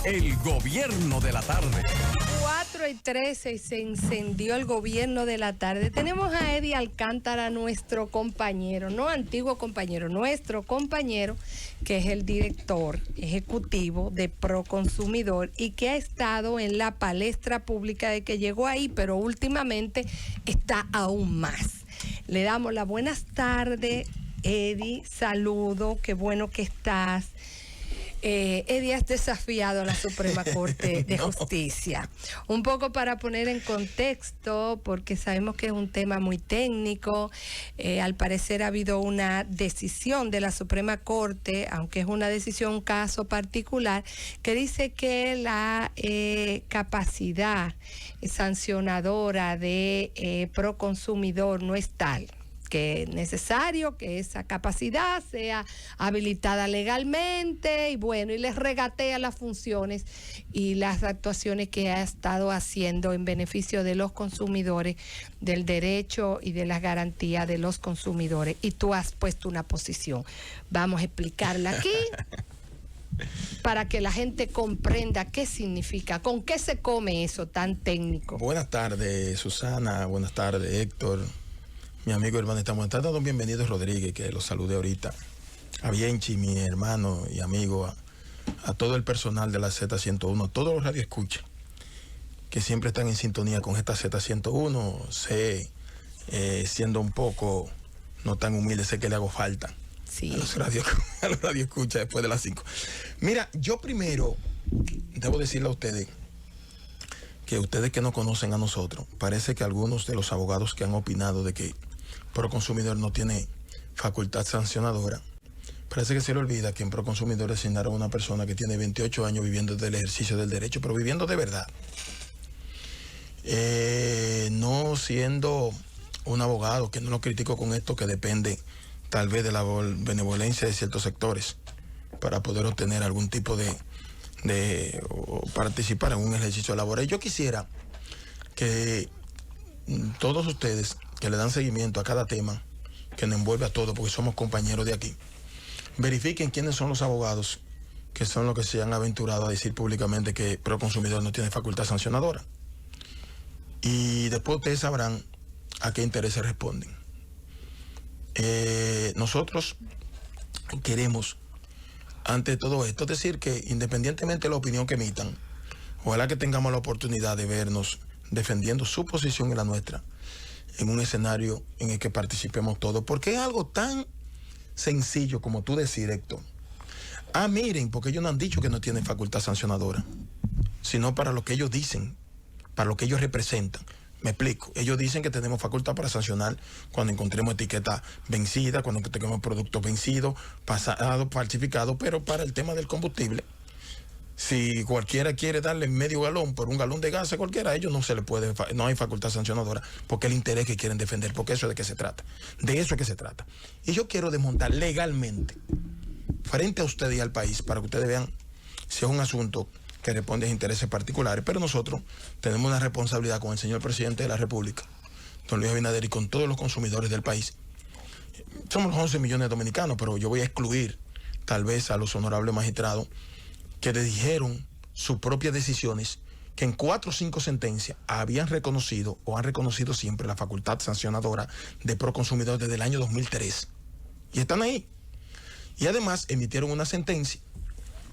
El gobierno de la tarde. 4:13 y se incendió el gobierno de la tarde. Tenemos a Eddie Alcántara, nuestro compañero, no antiguo compañero, nuestro compañero, que es el director ejecutivo de Proconsumidor y que ha estado en la palestra pública de que llegó ahí, pero últimamente está aún más. Le damos las buenas tardes, Eddie, saludo, qué bueno que estás. Eddie, has desafiado a la Suprema Corte de Justicia. Un poco para poner en contexto, porque sabemos que es un tema muy técnico. Al parecer ha habido una decisión de la Suprema Corte, aunque es una decisión, un caso particular, que dice que la capacidad sancionadora de Proconsumidor no es tal, que es necesario que esa capacidad sea habilitada legalmente y bueno, y les regatea las funciones y las actuaciones que ha estado haciendo en beneficio de los consumidores, del derecho y de las garantías de los consumidores. Y tú has puesto una posición. Vamos a explicarla aquí para que la gente comprenda qué significa, con qué se come eso tan técnico. Buenas tardes, Susana. Buenas tardes, Héctor. Mi amigo hermano, estamos dando un bienvenido a Rodríguez, que lo saludé ahorita, a Bienchi, mi hermano y amigo, a todo el personal de la Z101, todos los radioescuchas que siempre están en sintonía con esta Z101. Sé, siendo un poco no tan humilde, sé que le hago falta sí. a los radioescuchas después de las 5. Mira, yo primero debo decirle a ustedes que no conocen a nosotros, parece que algunos de los abogados que han opinado de que Proconsumidor no tiene facultad sancionadora, parece que se le olvida que en Proconsumidor designaron a una persona que tiene 28 años viviendo del ejercicio del derecho, pero viviendo de verdad. No siendo un abogado, que no lo critico con esto, que depende tal vez de la benevolencia de ciertos sectores para poder obtener algún tipo de o participar en un ejercicio laboral. Yo quisiera que todos ustedes que le dan seguimiento a cada tema que nos envuelve a todos, porque somos compañeros de aquí, verifiquen quiénes son los abogados que son los que se han aventurado a decir públicamente que Proconsumidor no tiene facultad sancionadora. Y después ustedes sabrán a qué intereses responden. Nosotros queremos, ante todo esto, es decir, que independientemente de la opinión que emitan, ojalá que tengamos la oportunidad de vernos defendiendo su posición y la nuestra en un escenario en el que participemos todos, porque es algo tan sencillo como tú decir, Héctor. Miren, porque ellos no han dicho que no tienen facultad sancionadora, sino para lo que ellos dicen, para lo que ellos representan. Me explico. Ellos dicen que tenemos facultad para sancionar cuando encontremos etiqueta vencida, cuando encontremos productos vencidos, pasados, falsificados, pero para el tema del combustible, si cualquiera quiere darle medio galón por un galón de gas a cualquiera, a ellos no se le puede, no hay facultad sancionadora, porque el interés que quieren defender, porque eso es de qué se trata. De eso es que se trata. Y yo quiero desmontar legalmente frente a ustedes y al país, para que ustedes vean si es un asunto que responde a intereses particulares, pero nosotros tenemos una responsabilidad con el señor presidente de la República, don Luis Abinader, y con todos los consumidores del país. Somos 11 millones de dominicanos, pero yo voy a excluir tal vez a los honorables magistrados que le dijeron sus propias decisiones, que en 4 o 5 sentencias habían reconocido o han reconocido siempre la facultad sancionadora de Proconsumidor desde el año 2003. Y están ahí. Y además emitieron una sentencia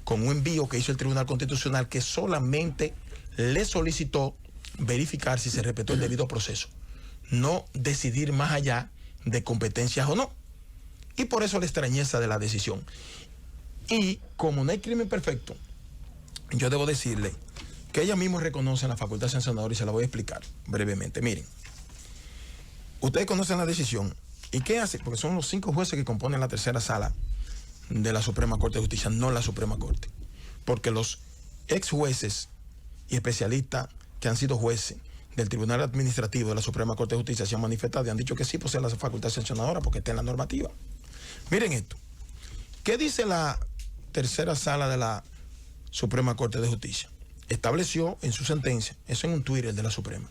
con un envío que hizo el Tribunal Constitucional, que solamente le solicitó verificar si se respetó el debido proceso, no decidir más allá de competencias o no. Y por eso la extrañeza de la decisión. Y como no hay crimen perfecto, yo debo decirle que ella misma reconoce la facultad sancionadora, y se la voy a explicar brevemente. Miren, ustedes conocen la decisión. ¿Y qué hace? Porque son los 5 jueces que componen la tercera sala de la Suprema Corte de Justicia, no la Suprema Corte. Porque los ex jueces y especialistas que han sido jueces del Tribunal Administrativo de la Suprema Corte de Justicia se han manifestado y han dicho que sí posee la facultad sancionadora porque está en la normativa. Miren esto. ¿Qué dice la tercera sala de la Suprema Corte de Justicia? Estableció en su sentencia, eso en un Twitter de la Suprema,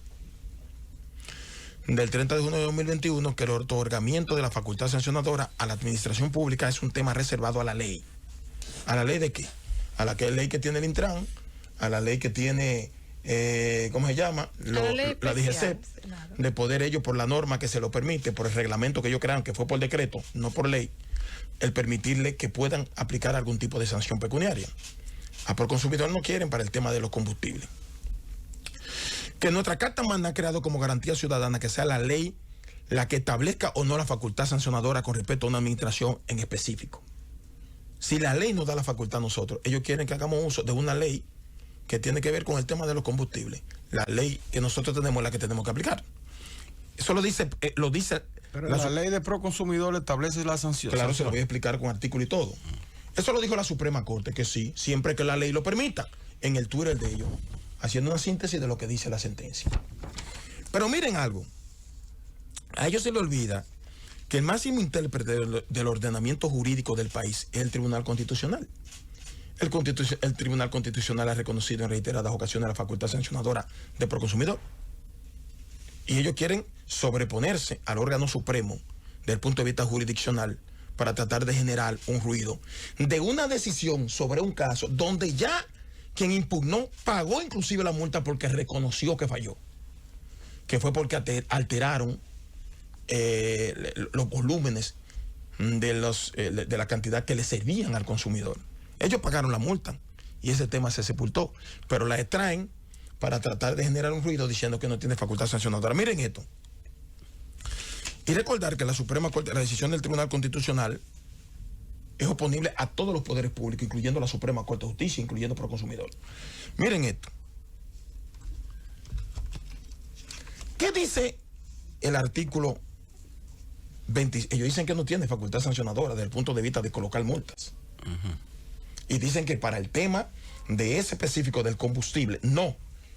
del 30 de junio de 2021, que el otorgamiento de la facultad sancionadora a la administración pública es un tema reservado a la ley. ¿A la ley de qué? A la ley que tiene el Intran a la ley que tiene, ¿cómo se llama? La DGCEP, claro, de poder ellos, por la norma que se lo permite, por el reglamento que ellos crean, que fue por decreto, no por ley, el permitirle que puedan aplicar algún tipo de sanción pecuniaria. A Proconsumidor no quieren para el tema de los combustibles. Que nuestra Carta Magna ha creado como garantía ciudadana que sea la ley la que establezca o no la facultad sancionadora con respecto a una administración en específico. Si la ley nos da la facultad a nosotros, ellos quieren que hagamos uso de una ley que tiene que ver con el tema de los combustibles. La ley que nosotros tenemos es la que tenemos que aplicar. Eso lo dice... Pero la ley de Proconsumidor establece la sanción. Claro, se lo voy a explicar con artículo y todo. Eso lo dijo la Suprema Corte, que sí, siempre que la ley lo permita, en el Twitter de ellos, haciendo una síntesis de lo que dice la sentencia. Pero miren algo, a ellos se les olvida que el máximo intérprete del ordenamiento jurídico del país es el Tribunal Constitucional. El Tribunal Constitucional ha reconocido en reiteradas ocasiones la facultad sancionadora de Proconsumidor. Y ellos quieren sobreponerse al órgano supremo desde el punto de vista jurisdiccional para tratar de generar un ruido de una decisión sobre un caso donde ya quien impugnó pagó inclusive la multa porque reconoció que falló, que fue porque alteraron los volúmenes de la cantidad que le servían al consumidor. Ellos pagaron la multa y ese tema se sepultó, pero la extraen para tratar de generar un ruido diciendo que no tiene facultad sancionadora. Miren esto. Y recordar que la Suprema Corte, la decisión del Tribunal Constitucional es oponible a todos los poderes públicos, incluyendo la Suprema Corte de Justicia, incluyendo Proconsumidor. Miren esto. ¿Qué dice el artículo 20? Ellos dicen que no tiene facultad sancionadora desde el punto de vista de colocar multas. Y dicen que para el tema de ese específico del combustible, no.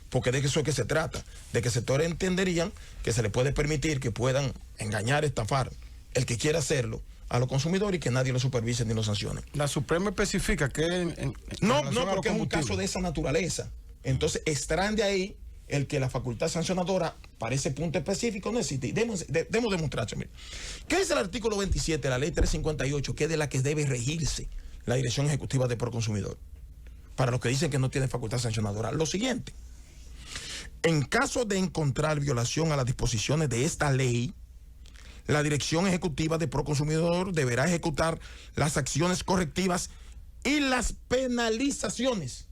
Porque de eso es que se trata, de que sectores entenderían que se le puede permitir que puedan engañar, estafar, el que quiera hacerlo, a los consumidores y que nadie lo supervise ni lo sancione. La Suprema especifica que... No, porque es un caso de esa naturaleza. Entonces, extraen de ahí el que la facultad sancionadora para ese punto específico no existe. Demos demostrarse. Mire. ¿Qué dice el artículo 27 de la ley 358, que es de la que debe regirse la Dirección Ejecutiva de Proconsumidor? Para los que dicen que no tiene facultad sancionadora. Lo siguiente. En caso de encontrar violación a las disposiciones de esta ley, la Dirección Ejecutiva de Proconsumidor deberá ejecutar las acciones correctivas y las penalizaciones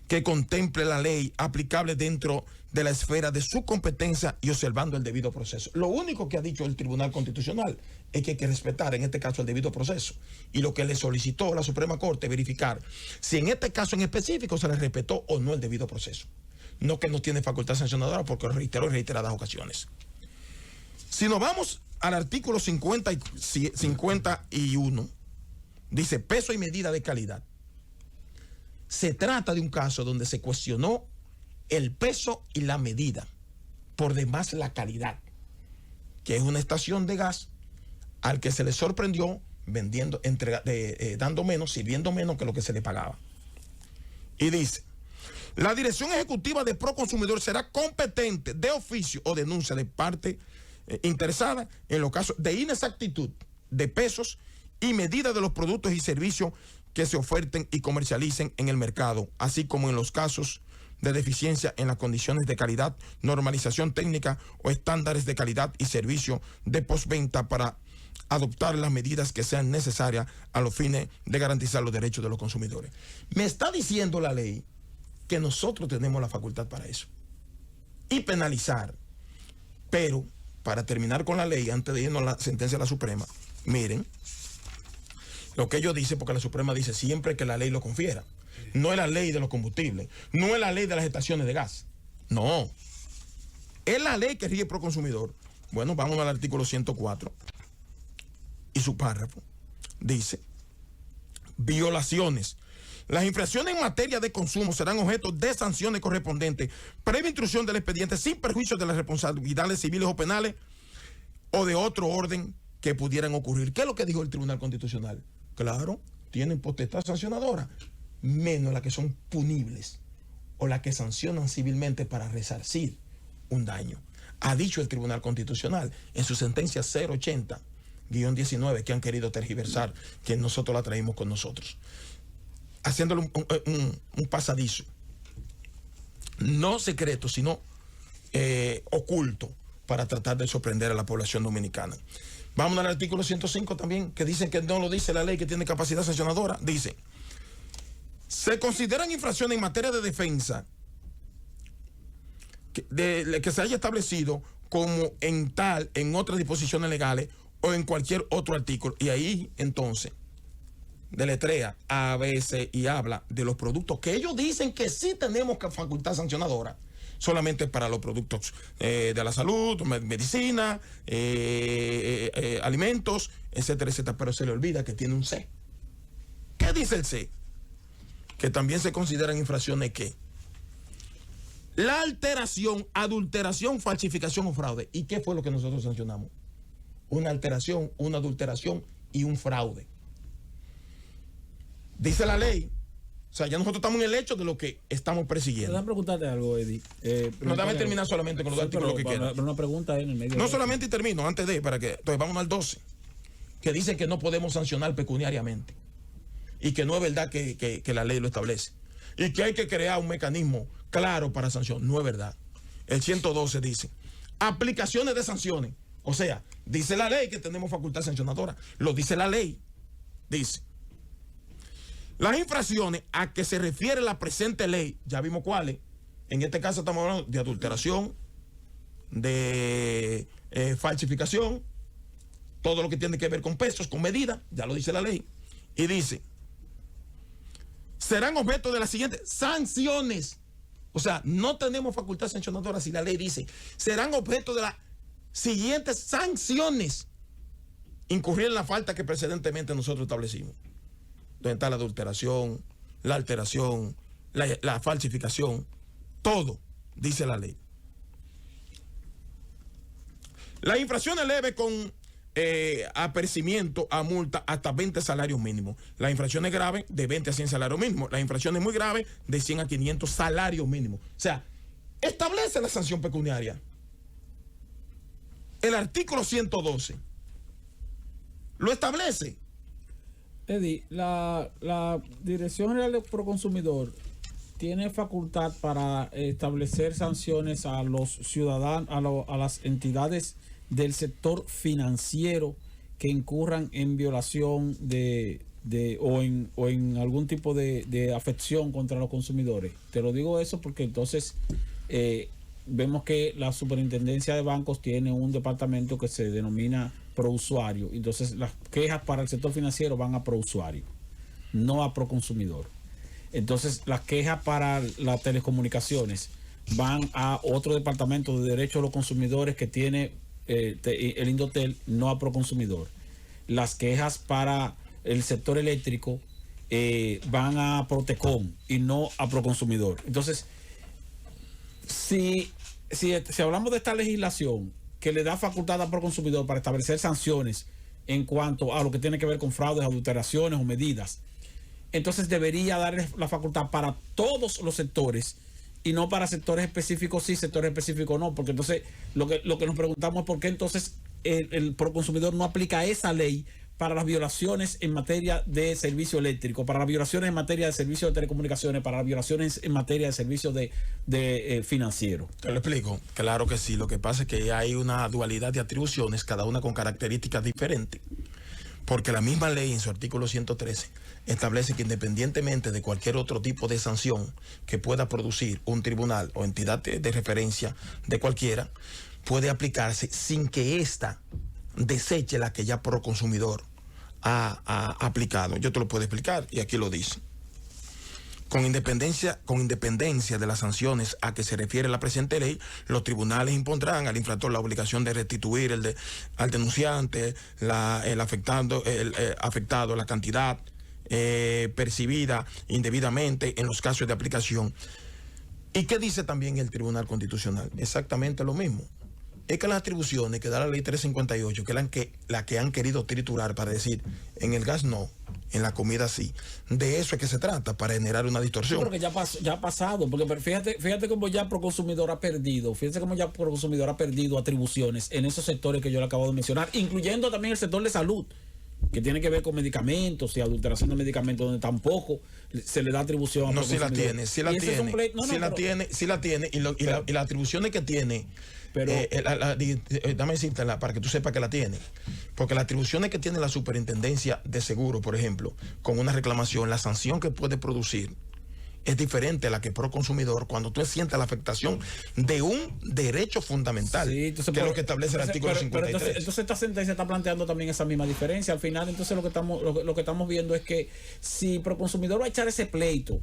que contemple la ley aplicable dentro de la esfera de su competencia y observando el debido proceso. Lo único que ha dicho el Tribunal Constitucional es que hay que respetar en este caso el debido proceso. Y lo que le solicitó la Suprema Corte verificar si en este caso en específico se le respetó o no el debido proceso. No que no tiene facultad sancionadora, porque lo reiteró en reiteradas ocasiones. Si nos vamos al artículo 51, dice peso y medida de calidad. Se trata de un caso donde se cuestionó el peso y la medida, por demás la calidad, que es una estación de gas al que se le sorprendió vendiendo, dando menos, sirviendo menos que lo que se le pagaba. Y dice, la Dirección Ejecutiva de Proconsumidor será competente de oficio o denuncia de parte interesada en los casos de inexactitud de pesos y medida de los productos y servicios que se oferten y comercialicen en el mercado, así como en los casos de deficiencia en las condiciones de calidad, normalización técnica o estándares de calidad y servicio de postventa para adoptar las medidas que sean necesarias a los fines de garantizar los derechos de los consumidores. Me está diciendo la ley que nosotros tenemos la facultad para eso y penalizar, pero para terminar con la ley, antes de irnos a la sentencia de la Suprema, miren lo que ellos dicen, porque la Suprema dice siempre que la ley lo confiera. No es la ley de los combustibles, no es la ley de las estaciones de gas, no. Es la ley que rige Proconsumidor. Bueno, vamos al artículo 104 y su párrafo. Dice, violaciones. Las infracciones en materia de consumo serán objeto de sanciones correspondientes, previa instrucción del expediente sin perjuicio de las responsabilidades civiles o penales o de otro orden que pudieran ocurrir. ¿Qué es lo que dijo el Tribunal Constitucional? Claro, tienen potestad sancionadora, menos las que son punibles o las que sancionan civilmente para resarcir un daño. Ha dicho el Tribunal Constitucional en su sentencia 080-19 que han querido tergiversar, que nosotros la traímos con nosotros. haciéndole un pasadizo. No secreto, sino oculto, para tratar de sorprender a la población dominicana. Vamos al artículo 105 también, que dicen que no lo dice la ley, que tiene capacidad sancionadora. Dice, se consideran infracciones en materia de defensa que se haya establecido como en otras disposiciones legales o en cualquier otro artículo. Y ahí entonces deletrea a veces y habla de los productos que ellos dicen que sí tenemos facultad sancionadora, solamente para los productos de la salud, medicina, alimentos, etcétera, etcétera. Pero se le olvida que tiene un C. ¿Qué dice el C? Que también se consideran infracciones que la alteración, adulteración, falsificación o fraude. ¿Y qué fue lo que nosotros sancionamos? Una alteración, una adulteración y un fraude. Dice la ley. O sea, ya nosotros estamos en el hecho de lo que estamos persiguiendo. Déjame preguntarte algo, Eddie. No, déjame terminar solamente con los artículos que quieran. Pero una pregunta en el medio. No solamente y termino, antes de, para que. Entonces vamos al 12, que dice que no podemos sancionar pecuniariamente. Y que no es verdad que la ley lo establece. Y que hay que crear un mecanismo claro para sanción. No es verdad. El 112 dice, aplicaciones de sanciones. O sea, dice la ley que tenemos facultad sancionadora. Lo dice la ley. Dice, las infracciones a que se refiere la presente ley, ya vimos cuáles. En este caso estamos hablando de adulteración, de falsificación, todo lo que tiene que ver con pesos, con medidas, ya lo dice la ley. Y dice, serán objeto de las siguientes sanciones. O sea, no tenemos facultad sancionadora si la ley dice, serán objeto de las siguientes sanciones. Incurrir en la falta que precedentemente nosotros establecimos. Donde está la adulteración, la alteración, la falsificación, todo, dice la ley. Las infracciones leves con apercibimiento a multa hasta 20 salarios mínimos. Las infracciones graves de 20 a 100 salarios mínimos. Las infracciones muy graves de 100 a 500 salarios mínimos. O sea, establece la sanción pecuniaria. El artículo 112 lo establece. Eddie, la Dirección General del Proconsumidor tiene facultad para establecer sanciones a los ciudadanos, a las entidades del sector financiero que incurran en violación o en algún tipo de afección contra los consumidores. Te lo digo eso porque entonces vemos que la Superintendencia de Bancos tiene un departamento que se denomina Prousuario. Entonces las quejas para el sector financiero van a Prousuario, no a Proconsumidor. Entonces las quejas para las telecomunicaciones van a otro departamento de Derechos de los Consumidores que tiene el Indotel, no a Proconsumidor. Las quejas para el sector eléctrico van a Protecom y no a Proconsumidor. Entonces, si hablamos de esta legislación que le da facultad a Proconsumidor para establecer sanciones en cuanto a lo que tiene que ver con fraudes, adulteraciones o medidas, entonces debería darle la facultad para todos los sectores y no para sectores específicos sí, sectores específicos no, porque entonces lo que nos preguntamos es por qué entonces el Proconsumidor no aplica esa ley para las violaciones en materia de servicio eléctrico, para las violaciones en materia de servicio de telecomunicaciones, para las violaciones en materia de servicio de financiero. Te lo explico. Claro que sí. Lo que pasa es que hay una dualidad de atribuciones, cada una con características diferentes. Porque la misma ley en su artículo 113 establece que independientemente de cualquier otro tipo de sanción que pueda producir un tribunal o entidad de referencia de cualquiera, puede aplicarse sin que ésta deseche la que ya Proconsumidor ha aplicado. Yo te lo puedo explicar y aquí lo dice. Con independencia de las sanciones a que se refiere la presente ley, los tribunales impondrán al infractor la obligación de restituir al denunciante el afectado la cantidad percibida indebidamente en los casos de aplicación. ¿Y qué dice también el Tribunal Constitucional? Exactamente lo mismo. Es que las atribuciones que da la ley 358, que la que han querido triturar para decir, en el gas no, en la comida sí. De eso es que se trata, para generar una distorsión. Yo creo que ya ha pasado, porque fíjate cómo ya Proconsumidor ha perdido, atribuciones en esos sectores que yo le acabo de mencionar, incluyendo también el sector de salud. que tiene que ver con medicamentos y adulteración de medicamentos, donde tampoco se le da atribución a No, sí la tiene, sí la tiene, y las atribuciones que tiene, pero dame decirte para que tú sepas que la tiene, porque las atribuciones que tiene la Superintendencia de Seguro, por ejemplo, con una reclamación, la sanción que puede producir es diferente a la que Proconsumidor cuando tú sientas la afectación de un derecho fundamental, sí, entonces, que es lo que establece el artículo 53. Entonces esta sentencia está planteando también esa misma diferencia. Al final, entonces lo que estamos viendo es que si Proconsumidor va a echar ese pleito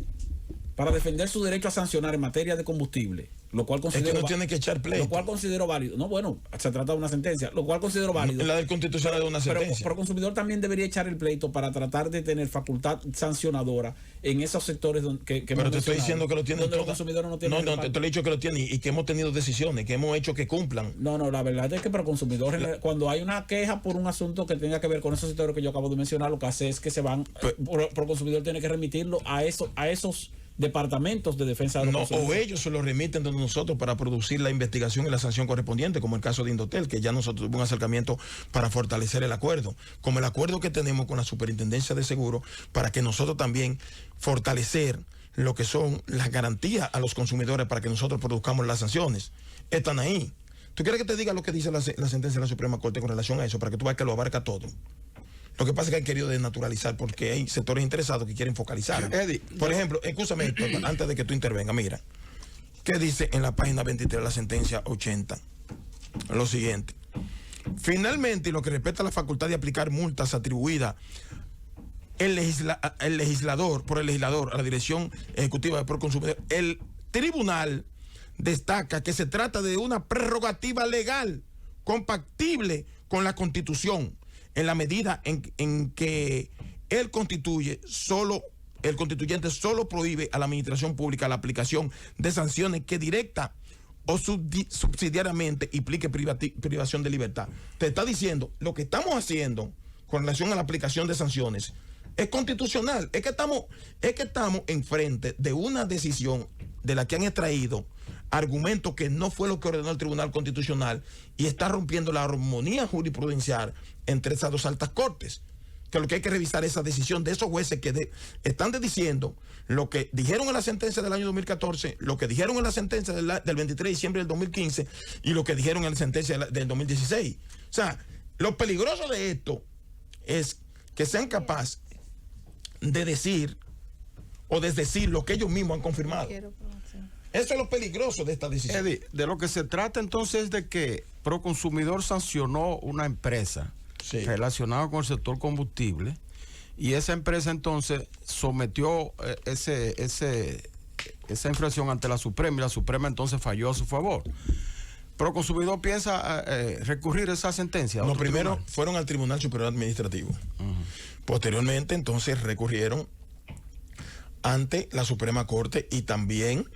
para defender su derecho a sancionar en materia de combustible, lo cual considero, es que no tiene que echar pleito. Lo cual considero válido. No, bueno, se trata de una sentencia, lo cual considero válido. La del Constitucional de una sentencia. Pero Consumidor también debería echar el pleito para tratar de tener facultad sancionadora en esos sectores que pero te estoy diciendo que lo tienen donde los consumidores no tienen. No, te he dicho que lo tienen y que hemos tenido decisiones, que hemos hecho que cumplan. No, la verdad es que Proconsumidor, cuando hay una queja por un asunto que tenga que ver con esos sectores que yo acabo de mencionar, lo que hace es que se van, Proconsumidor tiene que remitirlo a esos departamentos de defensa de los consumidores. O ellos se lo remiten de nosotros para producir la investigación y la sanción correspondiente, como el caso de Indotel, que ya nosotros tuvimos un acercamiento para fortalecer el acuerdo, como el acuerdo que tenemos con la Superintendencia de Seguros, para que nosotros también fortalecer lo que son las garantías a los consumidores para que nosotros produzcamos las sanciones. Están ahí. ¿Tú quieres que te diga lo que dice la sentencia de la Suprema Corte con relación a eso, para que tú veas que lo abarca todo? Lo que pasa es que han querido desnaturalizar porque hay sectores interesados que quieren focalizar. Eddie, por ejemplo, escúchame esto, antes de que tú intervengas, mira, ¿qué dice en la página 23 de la sentencia 80? Lo siguiente. Finalmente, y lo que respecta a la facultad de aplicar multas atribuidas por el legislador a la Dirección Ejecutiva de Proconsumidor, el tribunal destaca que se trata de una prerrogativa legal compatible con la Constitución, en la medida en que el constituyente solo prohíbe a la administración pública la aplicación de sanciones que directa o subsidiariamente implique privación de libertad. Te está diciendo, lo que estamos haciendo con relación a la aplicación de sanciones es constitucional. Es que estamos enfrente de una decisión de la que han extraído argumentos que no fue lo que ordenó el Tribunal Constitucional y está rompiendo la armonía jurisprudencial entre esas dos altas cortes. Que lo que hay que revisar es esa decisión de esos jueces que están diciendo lo que dijeron en la sentencia del año 2014, lo que dijeron en la sentencia del 23 de diciembre del 2015 y lo que dijeron en la sentencia del 2016. O sea, lo peligroso de esto es que sean capaces de decir o desdecir lo que ellos mismos han confirmado. Eso es lo peligroso de esta decisión. Eddie, de lo que se trata entonces es de que Proconsumidor sancionó una empresa relacionada con el sector combustible y esa empresa entonces sometió esa infracción ante la Suprema y la Suprema entonces falló a su favor. Proconsumidor piensa recurrir esa sentencia. No, primero fueron al Tribunal Superior Administrativo. Posteriormente entonces recurrieron ante la Suprema Corte y también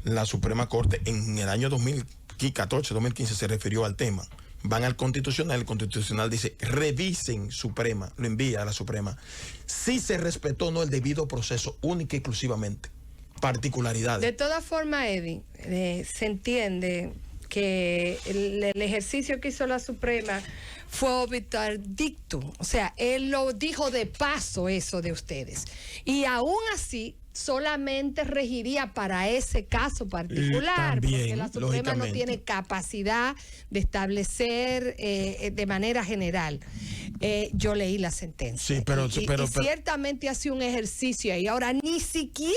la Suprema Corte en el año 2014-2015 se refirió al tema. Van al Constitucional, el Constitucional dice, revisen Suprema, lo envía a la Suprema, si se respetó o no el debido proceso, única y exclusivamente, particularidades. De todas formas, Eddie, se entiende que el ejercicio que hizo la Suprema fue obituar dictum, o sea, él lo dijo de paso eso de ustedes, y aún así solamente regiría para ese caso particular, también, porque la Suprema no tiene capacidad de establecer de manera general. Yo leí la sentencia. Sí, pero ciertamente hace un ejercicio ahí. Ahora, ni siquiera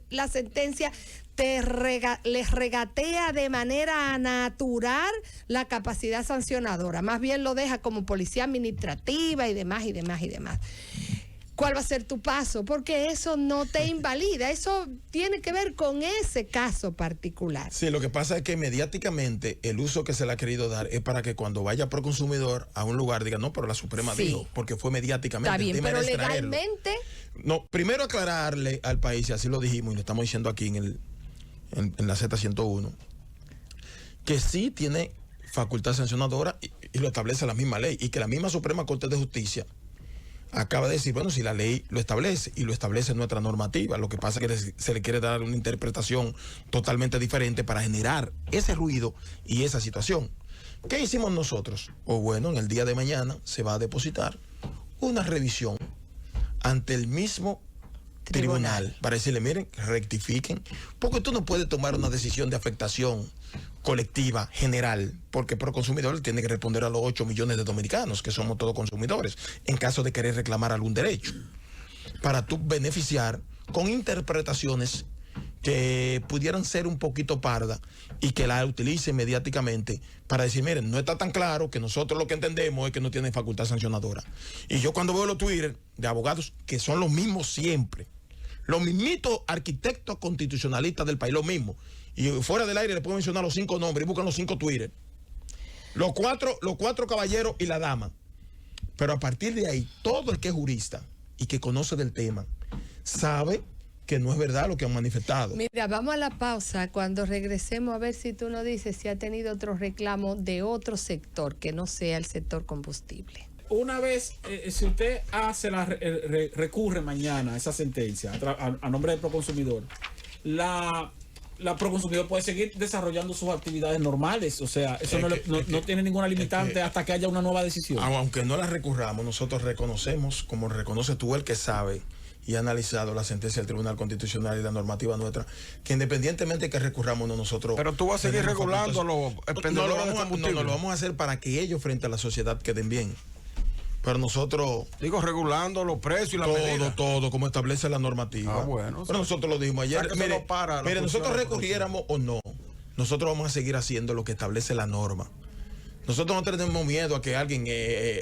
la sentencia les regatea de manera natural la capacidad sancionadora. Más bien lo deja como policía administrativa y demás, y demás, y demás. ¿Cuál va a ser tu paso? Porque eso no te invalida, eso tiene que ver con ese caso particular. Sí, lo que pasa es que mediáticamente el uso que se le ha querido dar es para que cuando vaya Proconsumidor a un lugar diga, no, pero la Suprema dijo, porque fue mediáticamente. Está bien, pero legalmente... No, primero aclararle al país, y así lo dijimos y lo estamos diciendo aquí en la Z101, que sí tiene facultad sancionadora y lo establece la misma ley, y que la misma Suprema Corte de Justicia acaba de decir, bueno, si la ley lo establece y lo establece nuestra normativa, lo que pasa es que se le quiere dar una interpretación totalmente diferente para generar ese ruido y esa situación. ¿Qué hicimos nosotros? O bueno, en el día de mañana se va a depositar una revisión ante el mismo tribunal para decirle, miren, rectifiquen, porque tú no puedes tomar una decisión de afectación colectiva, general, porque Proconsumidor tiene que responder a los 8 millones de dominicanos, que somos todos consumidores, en caso de querer reclamar algún derecho, para tú beneficiar con interpretaciones que pudieran ser un poquito pardas y que la utilicen mediáticamente para decir, miren, no está tan claro, que nosotros lo que entendemos es que no tienen facultad sancionadora. Y yo cuando veo los Twitter de abogados que son los mismos siempre, los mismitos arquitectos constitucionalistas del país, los mismos, y fuera del aire le puedo mencionar los 5 nombres y buscan los 5 Twitter, los cuatro caballeros y la dama, pero a partir de ahí todo el que es jurista y que conoce del tema sabe que no es verdad lo que han manifestado. Mira, vamos a la pausa. Cuando regresemos, a ver si tú nos dices si ha tenido otro reclamo de otro sector que no sea el sector combustible. Una vez, si usted recurre mañana a esa sentencia a nombre del Proconsumidor, la Proconsumidor puede seguir desarrollando sus actividades normales. O sea, eso no tiene ninguna limitante hasta que haya una nueva decisión. Aunque no la recurramos, nosotros reconocemos, como reconoce tú el que sabe y ha analizado la sentencia del Tribunal Constitucional y la normativa nuestra, que independientemente de que recurramos nosotros... Pero tú vas a seguir regulando los expendedores de combustible. No, lo vamos a hacer para que ellos frente a la sociedad queden bien. Pero nosotros... Digo, regulando los precios y la medida. Todo, como establece la normativa. Bueno. Pero nosotros lo dijimos ayer. Mire, nosotros recurriéramos o no, nosotros vamos a seguir haciendo lo que establece la norma. Nosotros no tenemos miedo a que alguien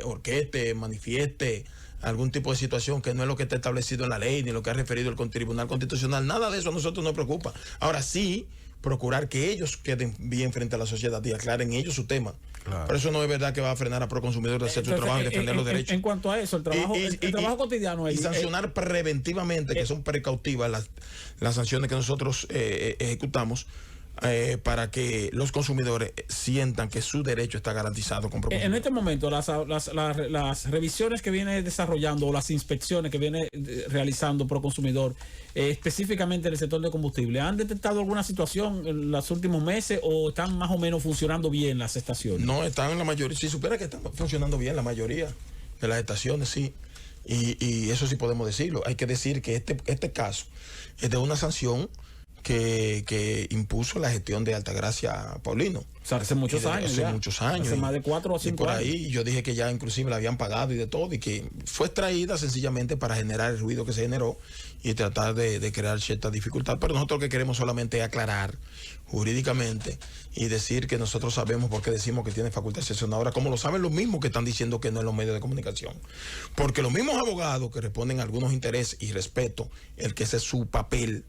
orqueste, manifieste algún tipo de situación que no es lo que está establecido en la ley, ni lo que ha referido el Tribunal Constitucional. Nada de eso a nosotros nos preocupa. Ahora sí, procurar que ellos queden bien frente a la sociedad y aclaren ellos su tema. Claro. Pero eso no es verdad que va a frenar a Proconsumidor de hacer su trabajo y defender los derechos. En cuanto a eso, el trabajo cotidiano... Y sancionar preventivamente, que son precautivas las sanciones que nosotros ejecutamos, para que los consumidores sientan que su derecho está garantizado con Proconsumidor. En este momento, las revisiones que viene desarrollando o las inspecciones que viene realizando Proconsumidor, específicamente en el sector de combustible, ¿han detectado alguna situación en los últimos meses o están más o menos funcionando bien las estaciones? No, están en la mayoría. Si supiera que están funcionando bien la mayoría de las estaciones, sí. Y eso sí podemos decirlo. Hay que decir que este caso es de una sanción que impuso la gestión de Altagracia Paulino. O sea, hace muchos años. Hace más de 4 o 5 años. Por ahí yo dije que ya inclusive la habían pagado y de todo, y que fue extraída sencillamente para generar el ruido que se generó y tratar de crear cierta dificultad. Pero nosotros lo que queremos solamente es aclarar jurídicamente y decir que nosotros sabemos por qué decimos que tiene facultad sancionadora, como lo saben los mismos que están diciendo que no en los medios de comunicación. Porque los mismos abogados que responden a algunos intereses, y respeto el que ese es su papel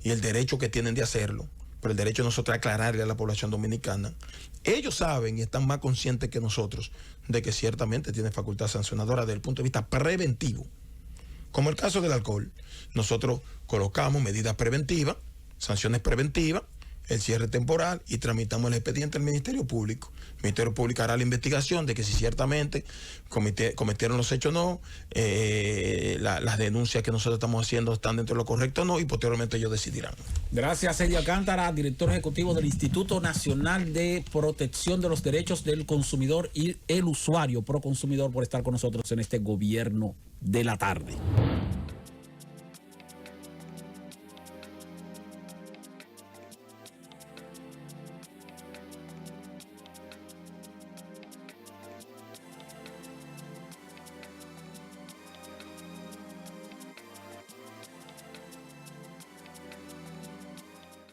y el derecho que tienen de hacerlo, pero el derecho de nosotros a aclararle a la población dominicana, ellos saben y están más conscientes que nosotros de que ciertamente tiene facultad sancionadora desde el punto de vista preventivo. Como el caso del alcohol, nosotros colocamos medidas preventivas, sanciones preventivas, el cierre temporal y tramitamos el expediente al Ministerio Público. El Ministerio Público hará la investigación de que si ciertamente cometieron los hechos o no, las denuncias que nosotros estamos haciendo están dentro de lo correcto o no, y posteriormente ellos decidirán. Gracias, Eddie Alcántara, director ejecutivo del Instituto Nacional de Protección de los Derechos del Consumidor y el Usuario, Proconsumidor, por estar con nosotros en este Gobierno de la Tarde.